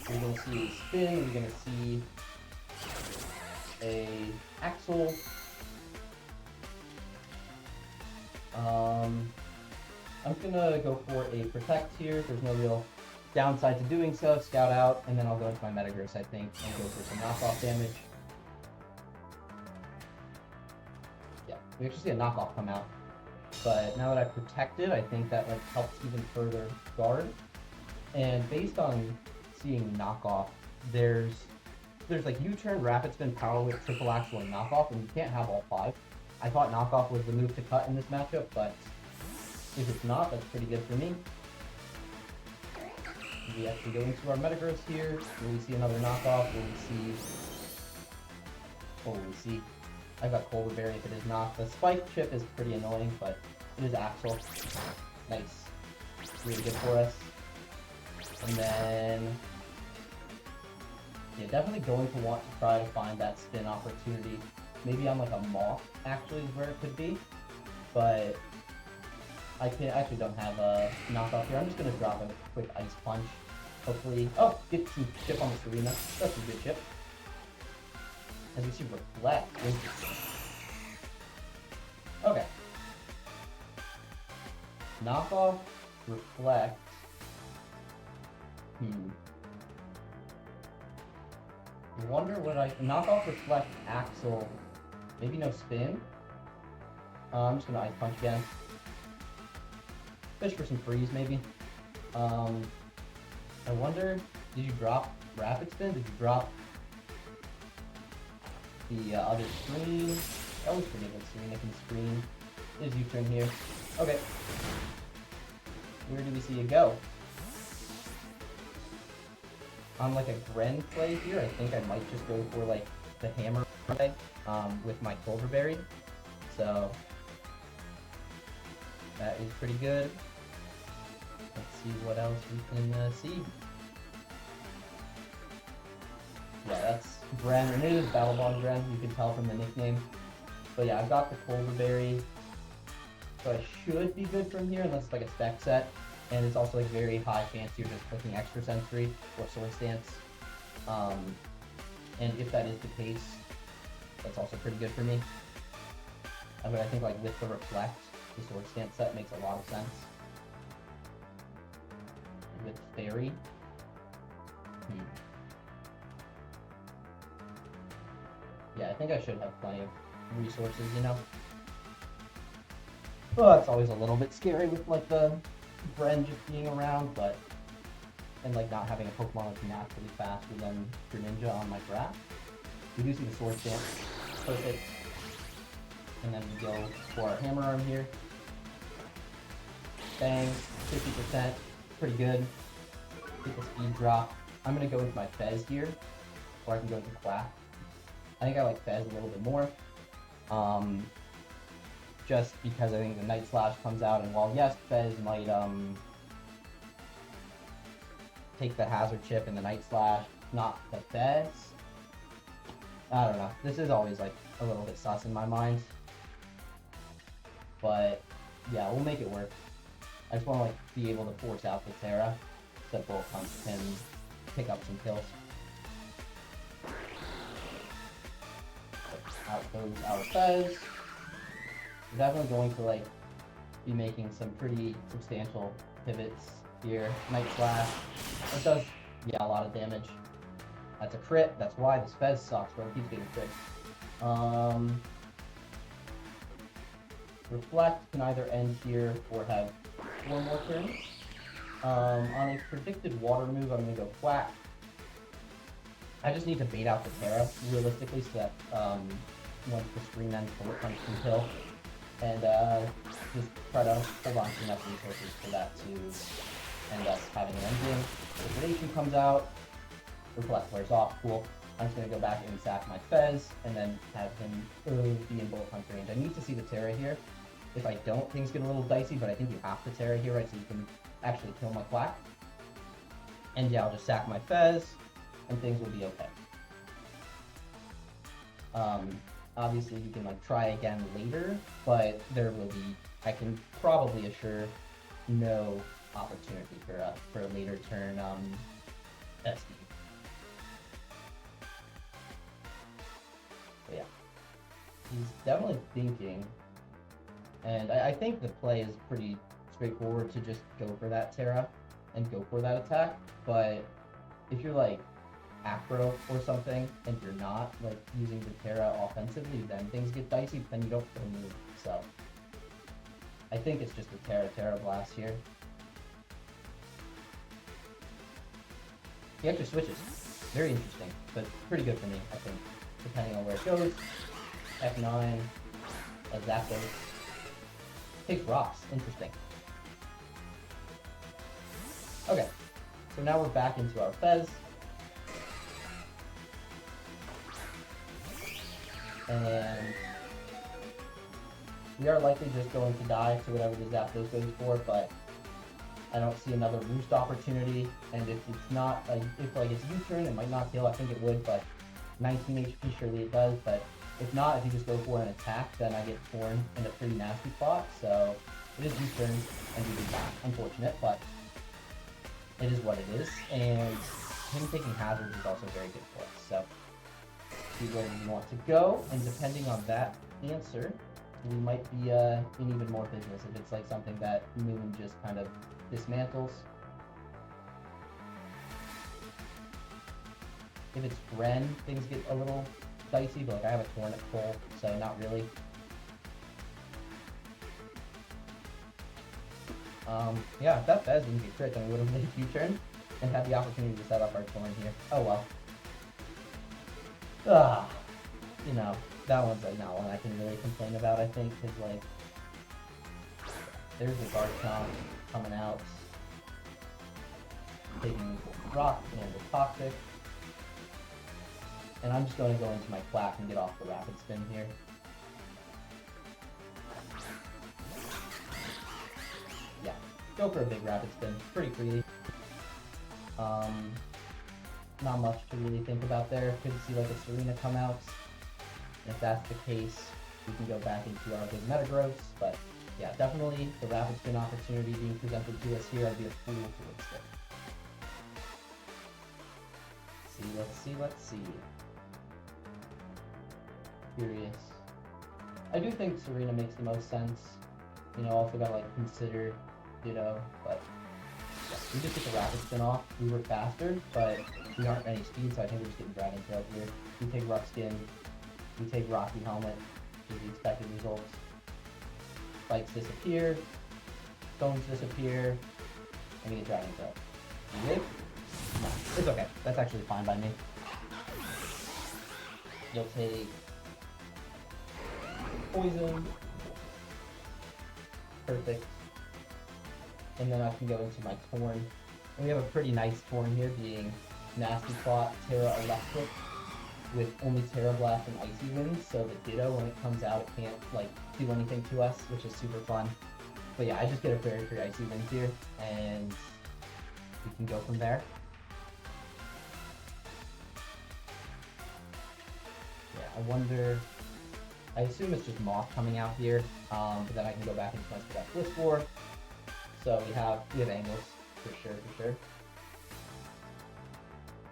We're gonna see a spin, we're gonna see a Axel. I'm gonna go for a Protect here. There's no real downside to doing so. Scout out, and then I'll go into my Metagross, I think, and go for some knockoff damage. Yeah, we actually see a knockoff come out. But now that I've protected, I think that like helps even further guard. And based on seeing knockoff, there's like U-turn, rapid spin, power whip, triple axel, and knockoff, and you can't have all 5. I thought knockoff was the move to cut in this matchup, but if it's not, that's pretty good for me. We actually go into our Metagross here. Will we see another knockoff? Will we see... What will we see? I've got Colbur Berry if it is not. The Spike Chip is pretty annoying, but it is Axel. Nice. Really good for us. And then... yeah, definitely going to want to try to find that spin opportunity. Maybe on like a Moth, actually, is where it could be. But I actually don't have a knockoff here. I'm just going to drop a quick Ice Punch. Hopefully... oh, get some chip on the Serena. That's a good chip. As we see Reflect. Okay. Knockoff, Reflect. I wonder what I... knockoff, Reflect, Axel. Maybe no spin? I'm just gonna Ice Punch again. Fish for some freeze, maybe. I wonder, did you drop Rapid Spin? Did you drop the other screen? I always forget what Serena can screen. Is U-turn here. Okay. Where do we see it go? On like a Gren play here, I think I might just go for like the Hammer play with my Colbur Berry. So that is pretty good. Let's see what else we can see. Yeah, that's Gren, and it is Battle Bond Gren, you can tell from the nickname. But yeah, I've got the Colbur Berry, so I should be good from here, unless it's like a spec set. And it's also like very high fancy, or just clicking extra sensory or Sword Stance. And if that is the case, that's also pretty good for me. But I think like with the Reflect, the Sword Stance set makes a lot of sense. And with Fairy, yeah, I think I should have plenty of resources, you know? Well, that's always a little bit scary with like the Bren just being around, but and like not having a Pokemon that's naturally faster than Greninja on my graph. We do see the Sword Stance, perfect. And then we go for our Hammer Arm here. Bang, 50%, pretty good. Get the speed drop. I'm gonna go with my Fez here, or I can go into Quack. I think I like Fez a little bit more. Just because I think the Night Slash comes out, and while yes, Fez might take the Hazard Chip and the Night Slash, not the Fez. I don't know. This is always like a little bit sus in my mind. But yeah, we'll make it work. I just want to like be able to force out the Terra so that Bullet Punch can pick up some kills. Ouch. goes our Fez. We're definitely going to like be making some pretty substantial pivots here. Night Slash. It does, yeah, a lot of damage. That's a crit. That's why this Fez sucks, bro. It keeps getting crit. Reflect can either end here or have 4 more turns. On a predicted water move, I'm going to go Quack. I just need to bait out the Terra, realistically, so that once the screen ends, Bullet Punch can kill. And just try to hold on to enough resources for that to end up having an endgame. Liquidation comes out, Reflect wears off, cool. I'm just going to go back and sack my Fez, and then have him be in Bullet Punch range. I need to see the Terra here. If I don't, things get a little dicey, but I think you have to Terra here, right, so you can actually kill my Quack. And yeah, I'll just sack my Fez, and things will be okay. Obviously, you can like try again later, but there will be, I can probably assure, no opportunity for a later turn SD. But yeah, he's definitely thinking, and I think the play is pretty straightforward to just go for that Terra and go for that attack, but if you're like Acro or something, and you're not like using the Terra offensively, then things get dicey, but then you don't move. So I think it's just a Terra Blast here. He actually switches. Very interesting, but pretty good for me, I think, depending on where it goes. F9, as that goes. Takes rocks. Interesting. Okay, so now we're back into our Fez. And we are likely just going to die to whatever the Zapdos goes for, but I don't see another roost opportunity. And if it's not, if like it's U-turn, it might not kill. I think it would, but 19 HP, surely it does. But if not, if you just go for an attack, then I get torn in a pretty nasty spot. So it is U-turn, and we do that. Unfortunate, but it is what it is. And him taking hazards is also very good for us. So see where we want to go, and depending on that answer, we might be in even more business if it's like something that Moon just kind of dismantles. If it's Ren, things get a little dicey, but like I have a Tornit Pull, so not really. Yeah, if that Fez didn't get crit, then we would have made a U-turn and had the opportunity to set up our Torn here. Oh well. You know, that one's like not one I can really complain about, I think, because like there's the Garchomp coming out, taking rock and the toxic, and I'm just going to go into my Quack and get off the Rapid Spin here. Yeah, go for a big Rapid Spin, pretty freely. Not much to really think about there. Could see like a Serena come out. And if that's the case, we can go back into our big Metagross. But yeah, definitely the Rapid Spin opportunity being presented to us here. I'd be a fool to waste it. Let's see. Curious. I do think Serena makes the most sense. You know, also gotta like consider Ditto, but yeah, we just get the Rapid Spin off. We were faster, but we aren't any speed, so I think we're just getting Dragon Tail here. We take Rough Skin, we take Rocky Helmet, which is the expected results. Spikes disappear, Stones disappear, and we get Dragon Tail. You live? No, it's okay. That's actually fine by me. You'll take Poison. Perfect. And then I can go into my Torn. And we have a pretty nice Torn here, being Nasty Plot, Terra Electric, with only Terra Blast and Icy Winds, so the Ditto, when it comes out, it can't like do anything to us, which is super fun. But yeah, I just get a very free Icy Winds here, and we can go from there. Yeah, I wonder, I assume it's just Moth coming out here, but then I can go back into my Spec Bliss War. So we have angles, for sure.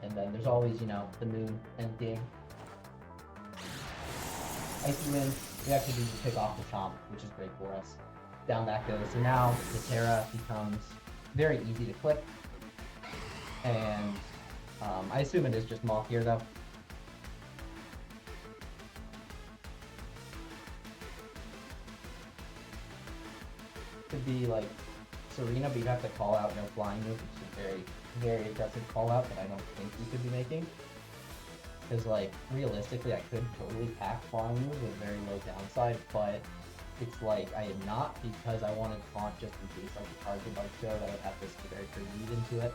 And then there's always, you know, the Moon end game. Icy Wind, we actually do pick off the Chomp, which is great for us. Down that goes. So now the Terra becomes very easy to click. And I assume it is just Moth here though. Could be like Serena, but you'd have to call out no flying move, which is a very, very aggressive call out that I don't think you could be making. Because like realistically I could totally pack flying move with very low downside, but it's like I am not, because I wanted taunt just in case like the card would like show that I'd have this very good lead into it.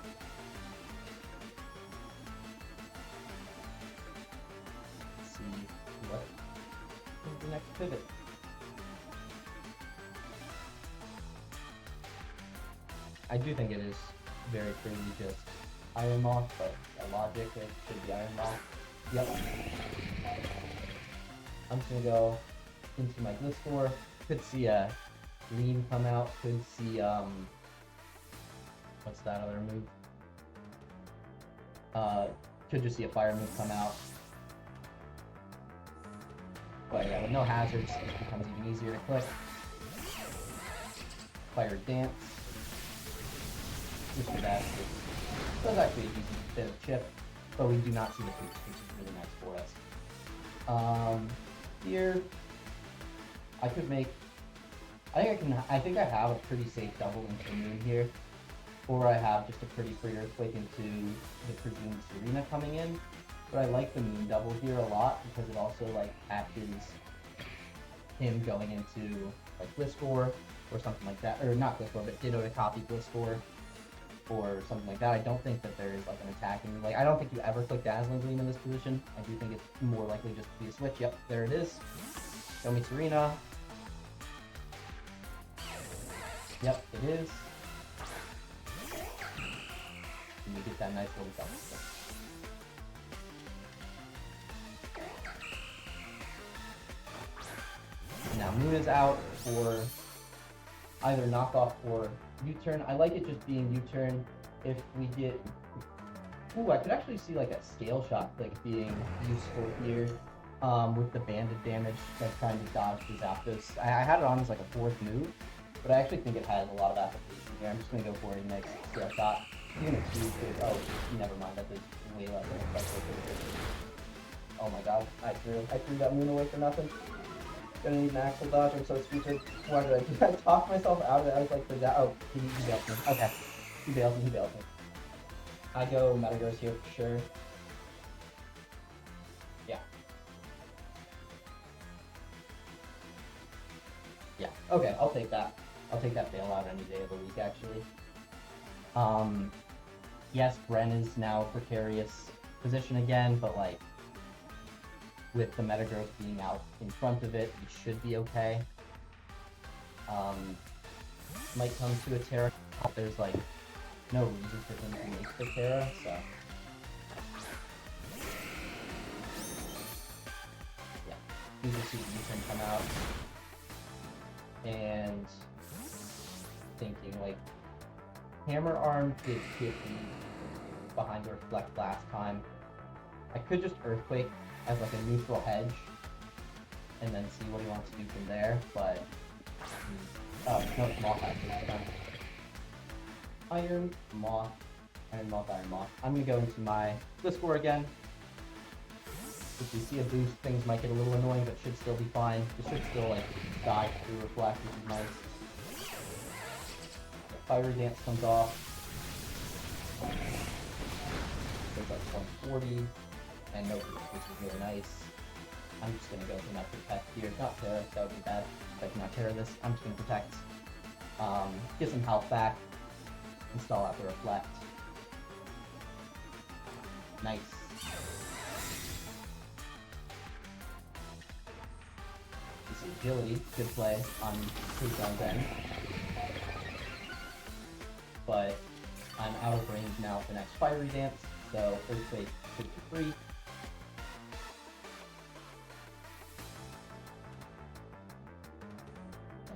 Let's see what is the next pivot. I do think it is very clearly just Iron Moth, but by logic it should be Iron Moth. Yep. I'm just gonna go into my Gliscor. Could see a Lean come out. Could see what's that other move? Could just see a Fire move come out. But yeah, with no hazards, it becomes even easier to click. Fire Dance. Which is that. That's actually a decent bit of chip, but we do not see the boost, which is really nice for us. Here, I could make. I think I have a pretty safe double into Moon here, or I have just a pretty free Earthquake into the presumed Serena coming in. But I like the Moon double here a lot because it also like catches him going into like Gliscor or something like that, or not Gliscor, but Ditto to copy Gliscor or something like that. I don't think that there is like an attacking, like I don't think you ever click Dazzling Gleam in this position. I do think it's more likely just to be a switch. Yep, there it is. Show me Serena. Yep, it is. And you get that nice little double switch. Now Moon is out for either knockoff or U-turn. I like it just being U-turn. If we get... Ooh, I could actually see like a scale shot like being useful here with the banded damage, like trying to dodge the Zapdos. I had it on as like a fourth move, but I actually think it has a lot of application here. I'm just going to go for a next scale shot. Even if you could... Oh, never mind. That does way less than expected. Oh my god. I threw that Moon away for nothing. Gonna need an Axel dodge, I'm so stupid. Why did I talk myself out of it? I was like, for that. Oh, he bailed me. Okay. He bailed me. I go Metagross here for sure. Yeah. Yeah. Okay, I'll take that. I'll take that bailout any day of the week, actually. Yes, Bren is now precarious position again, but like, with the Metagross being out in front of it, we should be okay. Might come to a Terra, but there's like no reason for him to make the Terra, so. Yeah, we just see the U-turn come out. And thinking like, Hammer Arm did hit me behind the Reflect last time. I could just Earthquake as like a neutral hedge, and then see what he wants to do from there, but... Oh, no, Moth actually. Iron Moth. I'm gonna go into my Gliscor again. If we see a boost, things might get a little annoying, but should still be fine. It should still like die through Reflect, which is nice. The Fire Dance comes off. Goes up 140. And no boost, which is really nice. I'm just gonna go for my Protect here. Not Terra, that would be bad. If I cannot Terra this, I'm just gonna Protect. Get some health back. Install out the Reflect. Nice. This Agility, good play on Kusan's end. But I'm out of range now for the next Fiery Dance, so Earthquake should be free.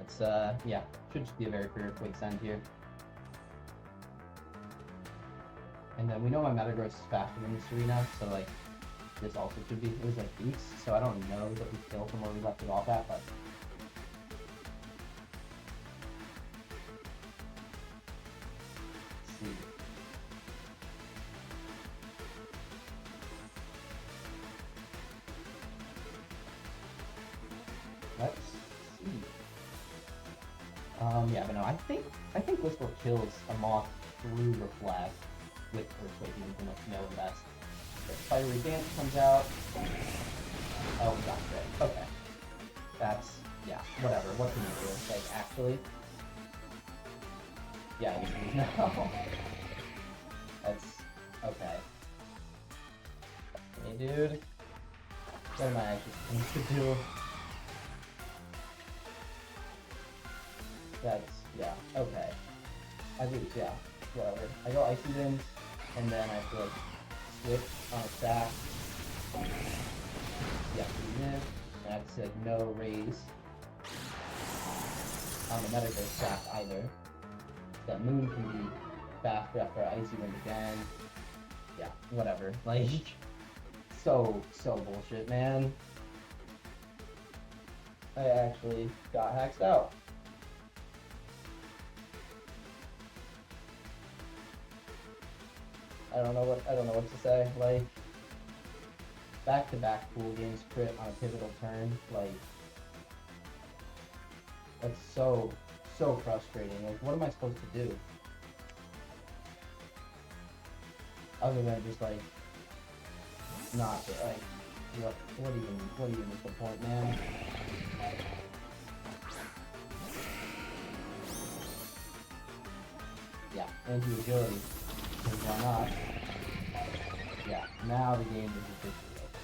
It's, yeah, should just be a very free Earthquake send here. And then we know my Metagross is faster than the Serena, so like, this also could be. It was like beaks, so I don't know that we killed from where we left it off at, but. Let's see. Let's see. Yeah, but no, I think Whistle kills a moth through Reflect with Earthquake, even from like no invest. The Fiery Dance comes out. Oh, got it. Okay. That's, yeah, whatever. What can you do? Like, actually? Yeah, no. That's, okay. Hey, dude. What am I actually supposed to do? That's, yeah, okay. I do, yeah, whatever. I go Icy Wind, and then I feel like switch on a stack. Yeah, mid. And I have to say like no raise on the Metagross stack either. That Moon can be faster after Icy Wind again. Yeah, whatever. Like, so bullshit, man. I actually got hacked out. I don't know what to say. Like, back-to-back pool games crit on a pivotal turn, like, that's so frustrating. Like, what am I supposed to do? Other than just like not like what even is the point, man? Yeah, anti-agility. Because why not? Yeah, now the game is officially over.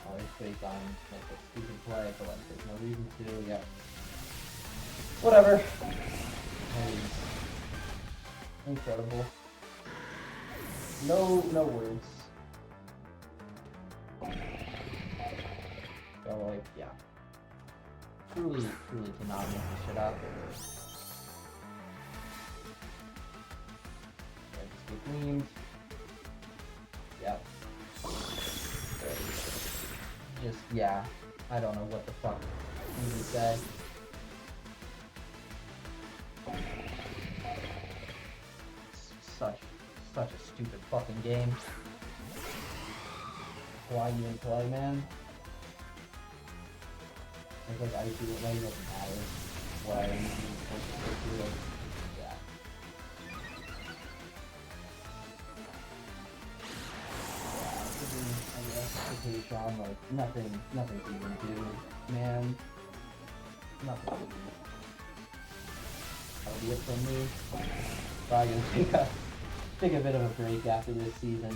Oh, it's based on like a stupid play, but like there's no reason to. Yeah. Whatever. Incredible. No words. So like, yeah. Truly cannot make this shit up. Memes. Yep. Just, yeah. I don't know what the fuck you would say. Such a stupid fucking game. Why even play, man? It's like I do it, like, it doesn't matter. Why are you supposed to stick to it? Yeah. Compilation, like nothing to even do, man. Nothing to do. That'll be it from me. Probably gonna take a bit of a break after this season.